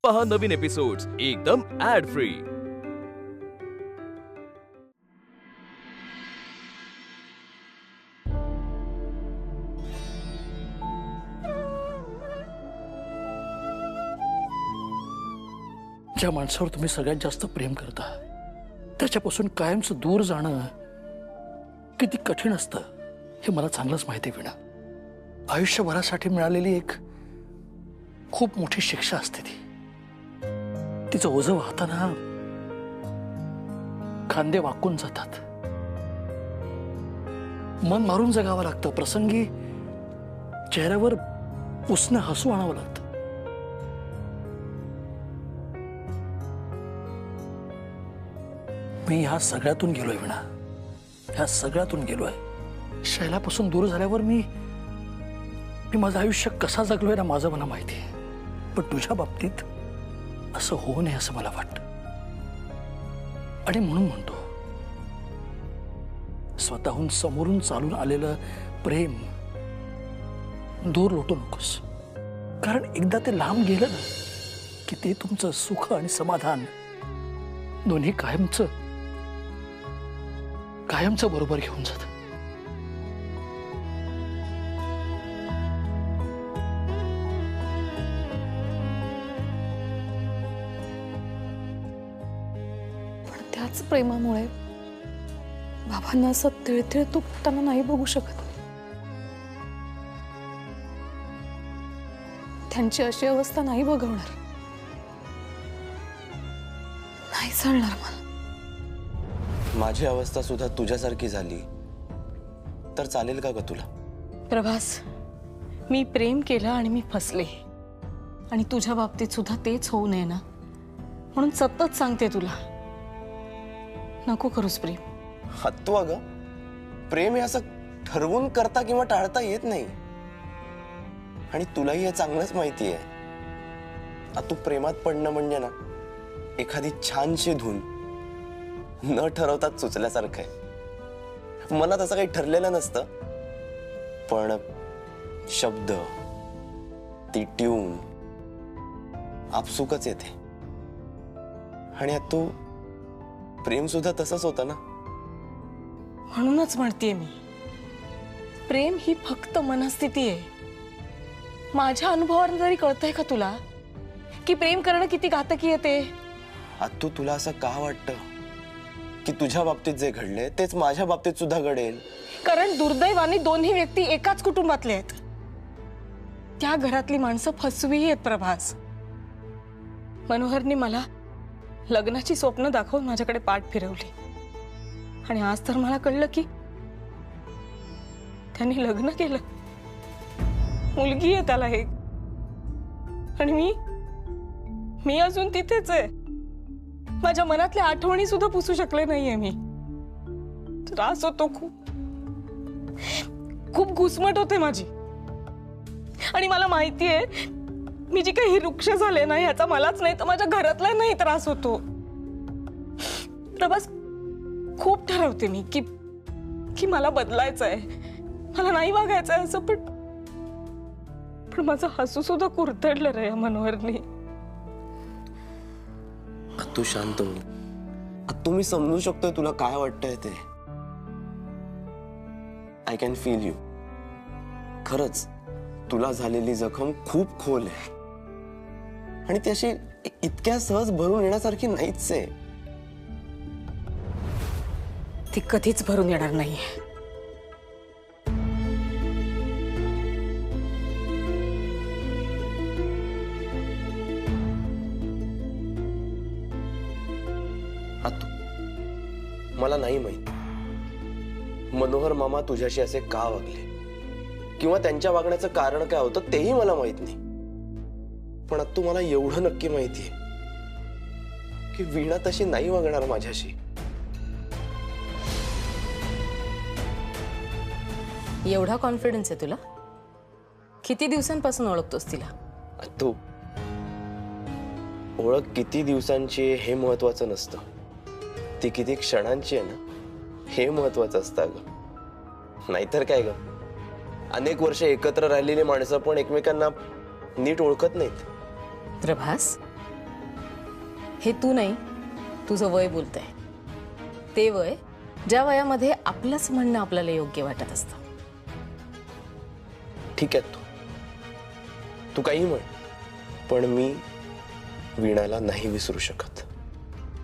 पहा नवीन एपिसोड्स एकदम add free. ज्या माणसावर तुम्ही सगळ्यात जास्त प्रेम करता त्याच्यापासून कायमचं दूर जाणं किती कठीण असतं हे मला चांगलंच माहिती आहे वीणा। आयुष्यभरासाठी मिळालेली एक खूप मोठी शिक्षा असते ती। तिचं ओझं वाहताना खांदे वाकून जातात, मन मारून जगावं लागतं, प्रसंगी चेहऱ्यावर पुसणं हसू आणावं लागतं। मी ह्या सगळ्यातून गेलोय वीणा, ह्या सगळ्यातून गेलोय। शैलापासून दूर झाल्यावर मी माझं आयुष्य कसा जगलोय ना माझं मला माहिती आहे, पण तुझ्या बाबतीत असं होऊ नये असं मला वाटतं। आणि म्हणून म्हणतो, स्वतःहून समोरून चालून आलेलं प्रेम दूर लोटू नकोस, कारण एकदा ते लांब गेलं ना की ते तुमचं सुख आणि समाधान दोन्ही कायमचं बरोबर घेऊन जात। पण त्याच प्रेमामुळे बाबांना असं तिळतिळ तुटताना नाही बघू शकत। त्यांची अशी अवस्था नाही बघवणार, नाही चालणार मला। माझी अवस्था सुद्धा तुझ्यासारखी झाली तर चालेल का ग तुला? प्रभास, मी प्रेम केलं आणि मी फसले, आणि तुझ्या बाबतीत सुद्धा तेच होऊ नये ना, म्हणून सतत सांगते तुला, नको करूस प्रेम। हत्तू अगं, प्रेम हे असं ठरवून करता किंवा टाळता येत नाही, आणि तुलाही हे चांगलंच माहिती आहे। तू प्रेमात पडणं म्हणजे ना एखादी छानशी धून न ठरवताच सुचल्यासारखं आहे। मला तसं काही ठरलेलं नसतं, पण शब्द, ती ट्यून आपसुकच येते। आणि तू प्रेम सुद्धा तसंच होतं ना। म्हणूनच म्हणतेय मी, प्रेम ही फक्त मनस्थिती आहे। माझ्या अनुभवावरून जरी कळतंय का तुला की प्रेम करणं किती घातकी आहे ते? तू तुला असं का वाटतं की तुझ्या बाबतीत जे घडले तेच माझ्या बाबतीत सुद्धा घडेल? कारण दुर्दैवाने दोन्ही व्यक्ती एकाच कुटुंबातले आहेत। त्या घरातली माणसं फसवी आहेत प्रभास। मनोहरने मला लग्नाची स्वप्न दाखवून माझ्याकडे पाठ फिरवली, आणि आज तर मला कळलं की त्यांनी लग्न केलं, मुलगी आहे त्याला एक, आणि मी अजून तिथेच आहे। माझ्या मनातल्या आठवणी सुद्धा पुसू शकले नाहीये मी। त्रास होतो, खूप घुसमट होते माझी, आणि मला माहितीये मी जी काही वृक्ष झाले ना याचा मलाच नाही तर माझ्या घरातला नाही त्रास होतो। प्रभास, खूप ठरवते मी की मला बदलायचं आहे, मला नाही वागायचं आहे असं, पण माझं हसू सुद्धा कुरतडलं रे मनोहरनी। तू शांत हो, तुम्ही समजू शकतोय तुला काय वाटतंय ते। I can feel you. खरंच तुला झालेली जखम खूप खोल आहे, आणि ती अशी इतक्या सहज भरून येण्यासारखी नाहीच आहे। ती कधीच भरून येणार नाही। मला नाही माहित मनोहर मामा तुझ्याशी असे का वागले, किंवा त्यांच्या वागण्याचं कारण काय होतं तेही मला माहित नाही, पण तू मला एवढं नक्की माहितीये की वीणा तशी नाही वागणार माझ्याशी। एवढा कॉन्फिडन्स आहे तुला? किती दिवसांपासून ओळखतोस तिला? तू ओळख किती दिवसांची हे महत्वाचं नसतं, ती किती क्षणांची आहे ना हे महत्वाचं असतं अगं। नाहीतर काय ग, अनेक वर्ष एकत्र राहिलेली माणसं पण एकमेकांना नीट ओळखत नाहीत। प्रभास, हे तू नाही, तुझं वय बोलतंय. ते वय ज्या वयामध्ये आपलंच म्हणणं आपल्याला योग्य वाटत असतं. ठीक आहे, तू काही म्हण, पण मी वीणाला नाही विसरू शकत.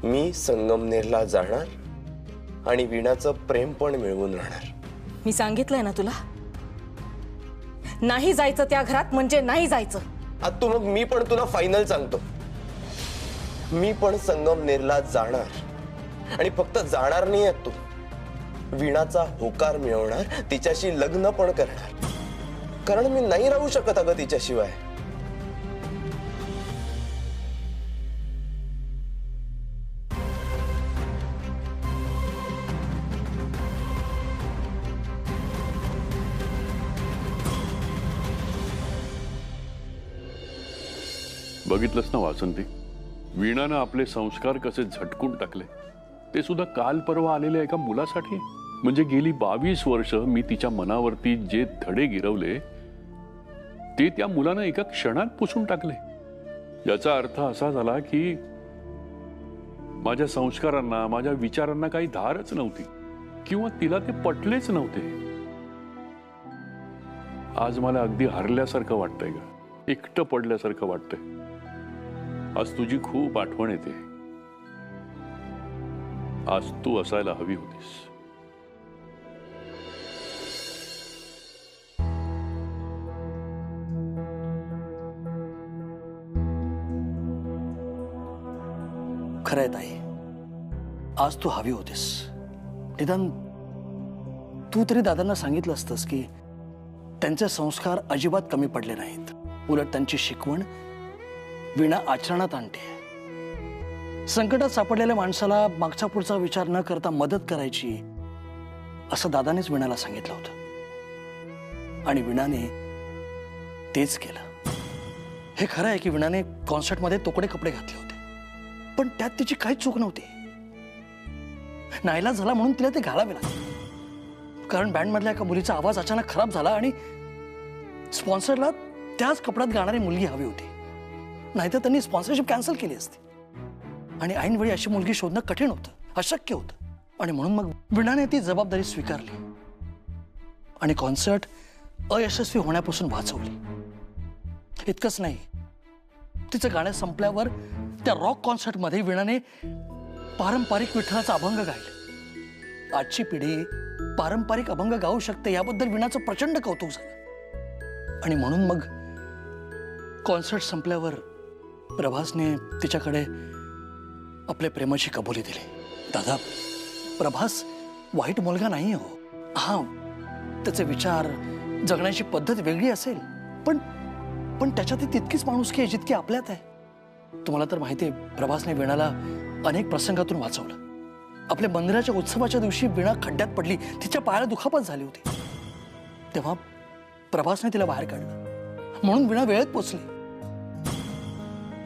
मी संगमनेरला जाणार आणि वीणाचं प्रेम पण मिळवून राहणार. मी सांगितलंय ना तुला, नाही जायचं त्या घरात म्हणजे नाही जायचं. आता मग मी पण तुला फायनल सांगतो, मी पण संगमनेरला जाणार आणि फक्त जाणार नाही, तू वीणाचा होकार मिळवणार, तिच्याशी लग्न पण करणार. कारण मी नाही राहू शकत अगं तिच्याशिवाय. बघितलंस ना वासंती, वीणानं आपले संस्कार कसे झटकून टाकले, ते सुद्धा काल परवा आलेल्या एका मुलासाठी. म्हणजे गेली 22 वर्ष मी तिच्या मनावरती जे धडे गिरवले ते त्या मुलानं एका क्षणात पुसून टाकले. याचा अर्थ असा झाला की माझ्या संस्कारांना, माझ्या विचारांना काही धारच नव्हती किंवा तिला ते पटलेच नव्हते. आज मला अगदी हरल्यासारखं वाटतंय का, एकटं पडल्यासारखं वाटतंय. आज तुझी खूप आठवण येते. आज तू असायला हवी होतीस. खरंय ताई, आज तू हवी होतीस. निदान तू तरी दादांना सांगितलं असतंस की त्यांचे संस्कार अजिबात कमी पडले नाहीत. उलट त्यांची शिकवण वीणा आचरणात आणते. संकटात सापडलेल्या माणसाला मागचा पुढचा विचार न करता मदत करायची, असं दादानेच वीणाला सांगितलं होतं आणि वीणाने तेच केलं. हे खरं आहे की वीणाने कॉन्सर्टमध्ये तोकडे कपडे घातले होते, पण त्यात तिची काहीच चूक नव्हती. नाईलाज झाला म्हणून तिला ते घालावे लागले. कारण बँडमधल्या एका मुलीचा आवाज अचानक खराब झाला आणि स्पॉन्सरला त्याच कपड्यात गाणारी मुलगी हवी होती. नाहीतर त्यांनी स्पॉन्सरशिप कॅन्सल केली असती आणि ऐनवेळी अशी मुलगी शोधणं कठीण होतं, अशक्य होतं. आणि म्हणून मग वीणाने ती जबाबदारी स्वीकारली आणि कॉन्सर्ट अयशस्वी होण्यापासून वाचवली. इतकंच नाही, तिचं गाणं संपल्यावर त्या रॉक कॉन्सर्टमध्ये वीणाने पारंपरिक विठ्ठलाचा अभंग गायला. आजची पिढी पारंपरिक अभंग गाऊ शकते याबद्दल वीणाचं प्रचंड कौतुक झालं. आणि म्हणून मग कॉन्सर्ट संपल्यावर प्रभासने तिच्याकडे आपल्या प्रेमाची कबुली दिली. दादा, प्रभास वाईट मुलगा नाही हो. हा, त्याचे विचार, जगण्याची पद्धत वेगळी असेल, पण त्याच्यात तितकीच माणुसकी आहे जितकी आपल्यात आहे. तुम्हाला तर माहिती आहे, प्रभासने वीणाला अनेक प्रसंगातून वाचवलं. आपल्या मंदिराच्या उत्सवाच्या दिवशी वीणा खड्ड्यात पडली, तिच्या पायाला दुखापत झाली होती. तेव्हा प्रभासने तिला बाहेर काढलं म्हणून वीणा वेळेत पोचली.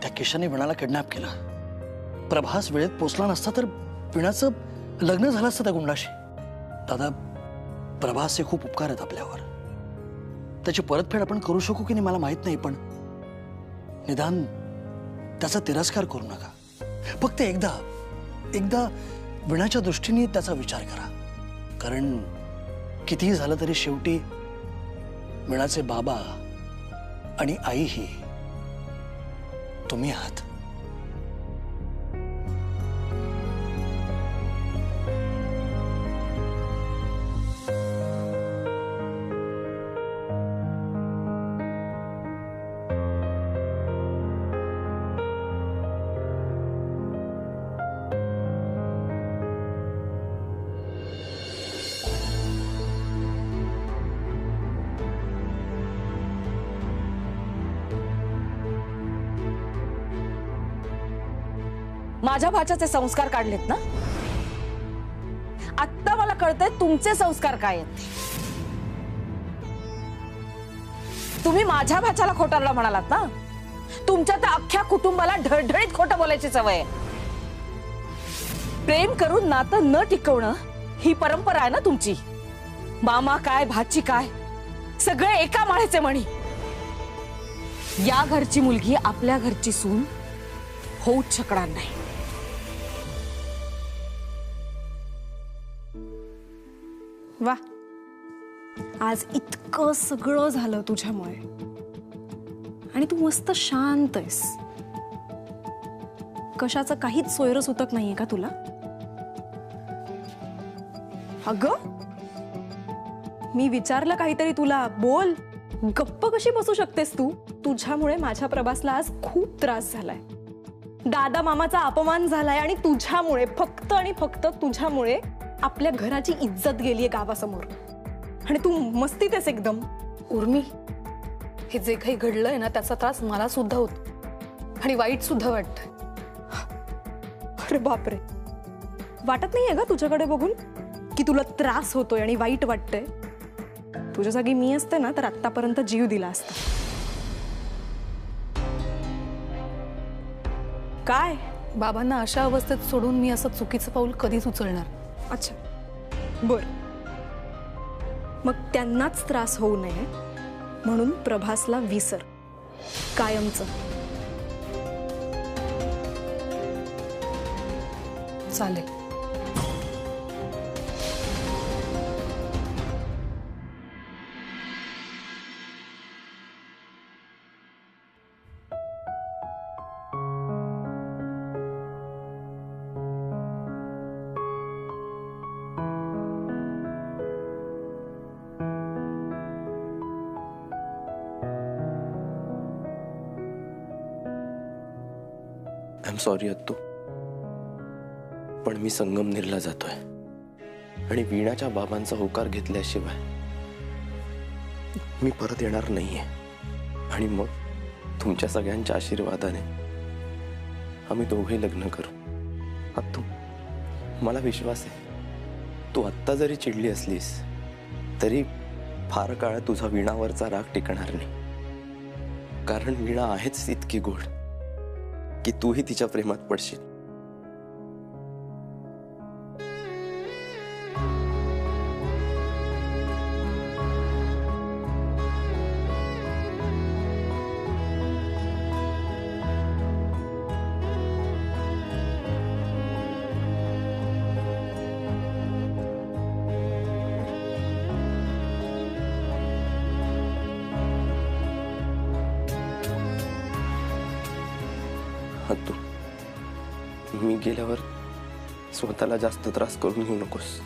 त्या केशाने वीणाला किडनॅप केला. प्रभास वेळेत पोचला नसता तर वीणाचं लग्न झालं असतं त्या गुंडाशी. दादा, प्रभासचे खूप उपकार आहेत आपल्यावर. त्याची परतफेड आपण करू शकू की नाही मला माहित नाही, पण निदान त्याचा तिरस्कार करू नका. फक्त एकदा वीणाच्या दृष्टीने त्याचा विचार करा. कारण कितीही झालं तरी शेवटी वीणाचे बाबा आणि आई ही तुम्ही आहात. माझ्या भाच्याचे संस्कार काढलेत ना, आत्ता मला कळतंय तुमचे संस्कार काय आहेत. तुम्ही माझ्या भाच्याला खोटारला म्हणालात ना, तुमच्या त्या अख्ख्या कुटुंबाला ढळढळीत खोटं बोलायची सवय आहे. प्रेम करून नातं न टिकवणं ही परंपरा आहे ना तुमची. मामा काय, भाची काय, सगळे एका माळ्याचे मणी. या घरची मुलगी आपल्या घरची सून होऊच शकणार नाही. वा, आज इतकं सगळं झालं तुझ्यामुळे आणि तू मस्त शांत आहेस. कशाचं काहीच सोयरसुतक नाहीये का तुला? अगं, मी विचारलं काहीतरी तुला, बोल. गप्प कशी बसू शकतेस तू? तुझ्यामुळे माझ्या प्रभासला आज खूप त्रास झालाय. दादा मामाचा अपमान झालाय आणि तुझ्यामुळे, फक्त आणि फक्त तुझ्यामुळे आपल्या घराची इज्जत गेलीये गावासमोर. आणि तू मस्तीत आहेस एकदम. उर्मी, हे जे काही घडलंय ना त्याचा त्रास मला सुद्धा होतो आणि वाईट सुद्धा वाटतंय. अरे बापरे, वाटत नाहीये का तुझ्याकडे बघून की तुला त्रास होतोय आणि वाईट वाटतंय? तुझ्या जागी मी असते ना तर आतापर्यंत जीव दिला असता. काय? बाबांना अशा अवस्थेत सोडून मी असं चुकीचं पाऊल कधीच उचलणार. अच्छा, बर. मग त्यांनाच त्रास होऊ नये म्हणून प्रभासला विसर कायमचं. चालेल. आय एम सॉरी अत्तू, पण मी संगमनेरला जातोय आणि वीणाच्या बाबांचा होकार घेतल्याशिवाय मी परत येणार नाहीये. आणि मग तुमच्या सगळ्यांच्या आशीर्वादाने आम्ही दोघे लग्न करू. अत्तू, मला विश्वास आहे तू आत्ता जरी चिडली असलीस तरी फार काळ तुझा वीणावरचा राग टिकणार नाही. कारण वीणा आहेच इतकी गोड की तूही तिच्या प्रेमात पडशील. तू मी गेल्यावर स्वतःला जास्त त्रास करून घेऊ नकोस.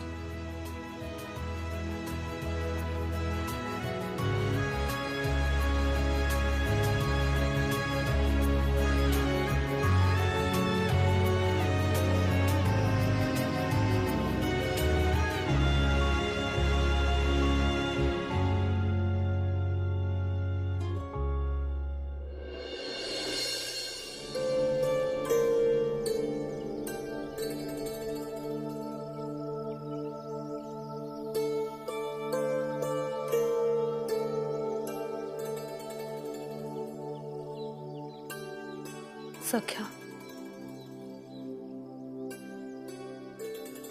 सख्या,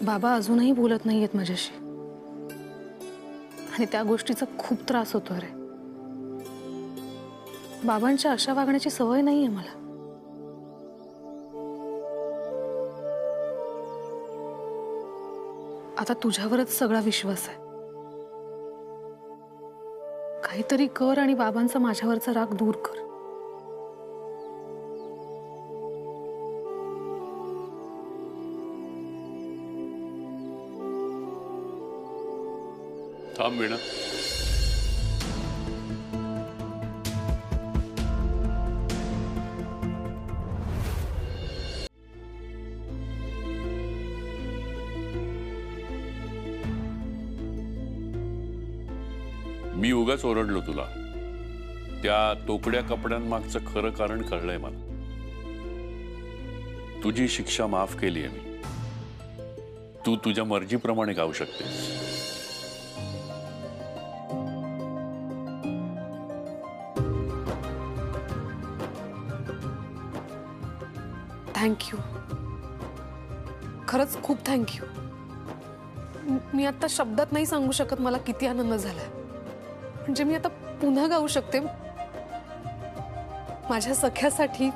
बाबा अजूनही बोलत नाहीयेत माझ्याशी आणि त्या गोष्टीचा खूप त्रास होतो रे. बाबांच्या अशा वागण्याची सवय नाहीये मला. आता तुझ्यावरच सगळा विश्वास आहे. काहीतरी कर आणि बाबांचा माझ्यावरचा राग दूर कर. थांब वीणा. मी उगाच ओरडलो तुला. त्या तोकड्या कपड्यांमागचं खरं कारण कळलंय मला. तुझी शिक्षा माफ केली आहे मी. तू तुझ्या मर्जीप्रमाणे गाऊ शकतेस. थँक्यू, खरंच खूप थँक्यू. मी आता शब्दात नाही सांगू शकत मला किती आनंद झालाय. म्हणजे मी आता पुन्हा गाऊ शकते माझ्या सख्यासाठी,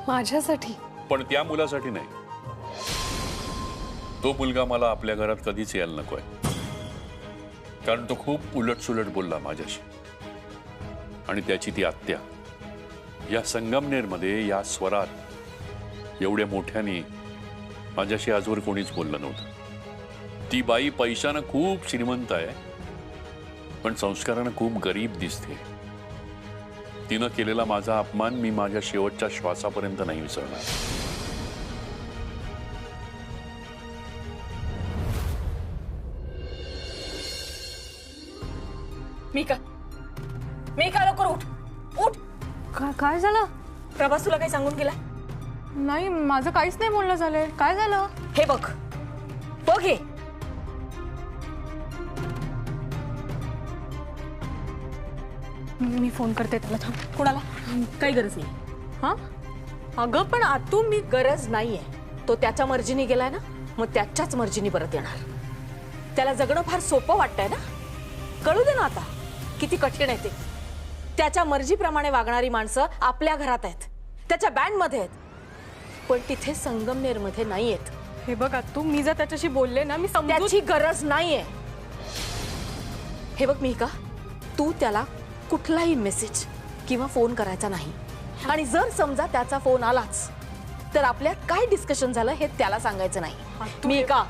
माझ्यासाठी. पण त्या मुलासाठी नाही. तो मुलगा मला आपल्या घरात कधीच यायला नकोय. कारण तो खूप उलटसुलट बोलला माझ्याशी. आणि त्याची ती आत्या या संगमनेरमध्ये या स्वरात एवढ्या मोठ्याने माझ्याशी आजवर कोणीच बोललं नव्हतं. ती बाई पैशानं खूप श्रीमंत आहे, पण संस्कारानं खूप गरीब दिसते. तिनं केलेला माझा अपमान मी माझ्या शेवटच्या श्वासापर्यंत नाही विसरणार. मीका लवकर उठ उठ. काय झालं? प्रभास तुला काही सांगून गेला? नाही, माझं काहीच नाही बोलणं झालंय. काय झालं? हे बघ बघ हे. मी फोन करते त्याला. थांब. कुणाला? काही गरज नाही. हा? अगं पण आतू मी गरज नाहीये. तो त्याच्या मर्जीने गेलाय ना, मग त्याच्याच मर्जीने परत येणार. त्याला जगणं फार सोपं वाटतंय ना. कळू दे ना आता किती कठीण आहे ते. त्याच्या मर्जीप्रमाणे वागणारी माणसं आपल्या घरात आहेत, त्याच्या बँडमध्ये आहेत, पण तिथे संगमनेरमध्ये नाही आहेत. हे बघ आतू, मी जर त्याच्याशी बोलले ना, मी समजू. त्याची गरज नाहीये. हे बघ मिका, तू त्याला कुठलाही मेसेज किंवा फोन करायचा नाही. आणि जर समजा त्याचा फोन आलाच तर आपल्यात काय डिस्कशन झालं हे त्याला सांगायचं नाही. मिका,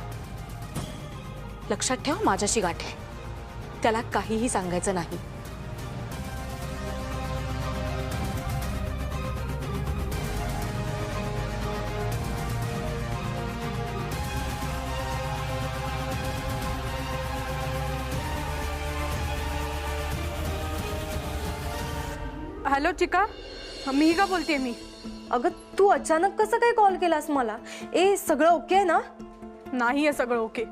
लक्षात ठेव, माझ्याशी गाठ आहे. त्याला काहीही सांगायचं नाही. हॅलो चिका, मिहिका बोलतेय मी. अगं तू अचानक कसं काय कॉल केलास मला? सगळं ओके आहे ना? नाही आहे सगळं ओके.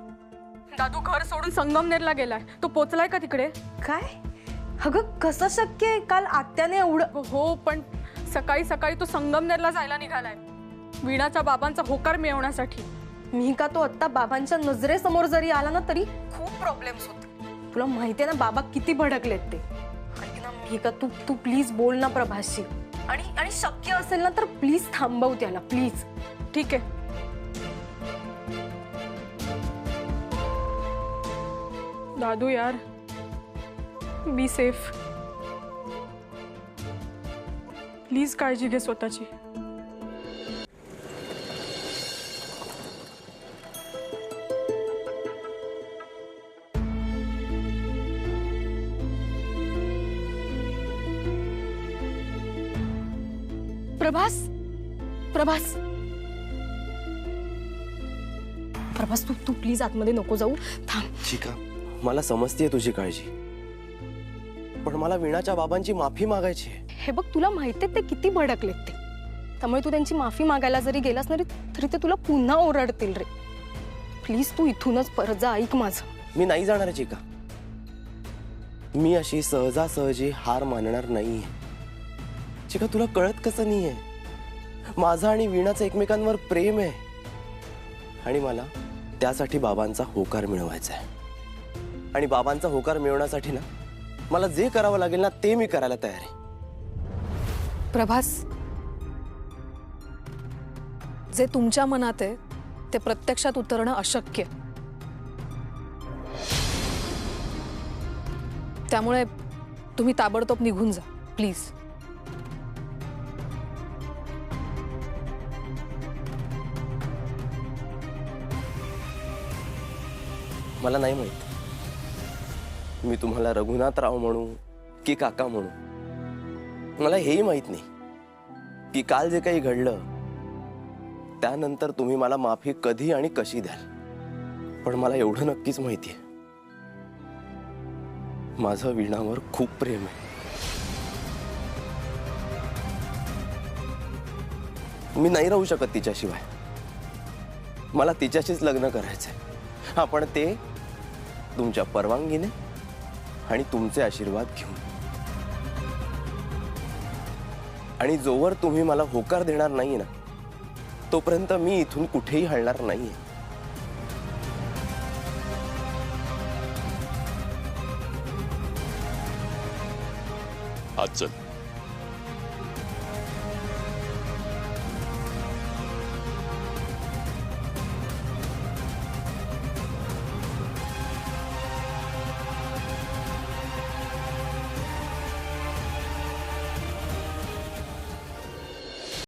दादू घर सोडून संगमनेरला गेलाय. तो पोचलाय का तिकडे? काय? अगं कसं शक्य आहे? काल आत्याने एवढं. हो, पण सकाळी सकाळी तो संगमनेरला जायला निघालाय वीणाच्या बाबांचा होकार मिळवण्यासाठी. मिहिका, तो आत्ता बाबांच्या नजरेसमोर जरी आला ना तरी खूप प्रॉब्लेम्स होते. तुला माहितीये ना बाबा किती भडकलेत ते. ऐक ना मिहिका, तू प्लीज बोल ना प्रभासशी. आणि शक्य असेल ना तर प्लीज थांबव त्याला, प्लीज. ठीक आहे. दादू यार, बी सेफ. प्लीज काळजी घे स्वतःची. प्रभास प्रभास प्रभास तू प्लीज आतमध्ये नको जाऊ, थांब. चिका, मला समजते तुझी काळजी, पण मला वीणाच्या बाबांची माफी मागायची आहे. हे बघ, तुला माहितीये ते किती भडकलेत ते. त्यामुळे तू त्यांची माफी मागायला जरी गेलास ना तरी ते तुला पुन्हा ओरडतील रे. प्लीज तू इथूनच परत जा. ऐक माझं. मी नाही जाणार आहे चिका. मी अशी सहजासहजी हार मानणार नाहीये. चिका, तुला कळत कसं नाहीये? माझं आणि वीणाचं एकमेकांवर प्रेम आहे आणि मला त्यासाठी बाबांचा होकार मिळवायचा आहे. आणि बाबांचा होकार मिळवण्यासाठी ना मला जे करावं लागेल ना ते मी करायला तयार आहे. प्रभास, जे तुमच्या मनात आहे ते प्रत्यक्षात उतरणं अशक्य. त्यामुळे तुम्ही ताबडतोब निघून जा प्लीज. मला नाही माहित मी तुम्हाला रघुनाथराव म्हणू की काका म्हणू. मला हेही माहित नाही की काल जे काही घडलं त्यानंतर तुम्ही मला माफी कधी आणि कशी द्याल. पण मला एवढं नक्कीच माहिती आहे, माझं वीणावर खूप प्रेम आहे. मी नाही राहू शकत तिच्याशिवाय. मला तिच्याशीच लग्न करायचंय. हा, पण ते तुमच्या परवानगीने आणि तुमचे आशीर्वाद घेऊन. आणि जोवर तुम्ही मला होकार देणार नाही ना तोपर्यंत मी इथून कुठेही हलणार नाहीये. आज चल.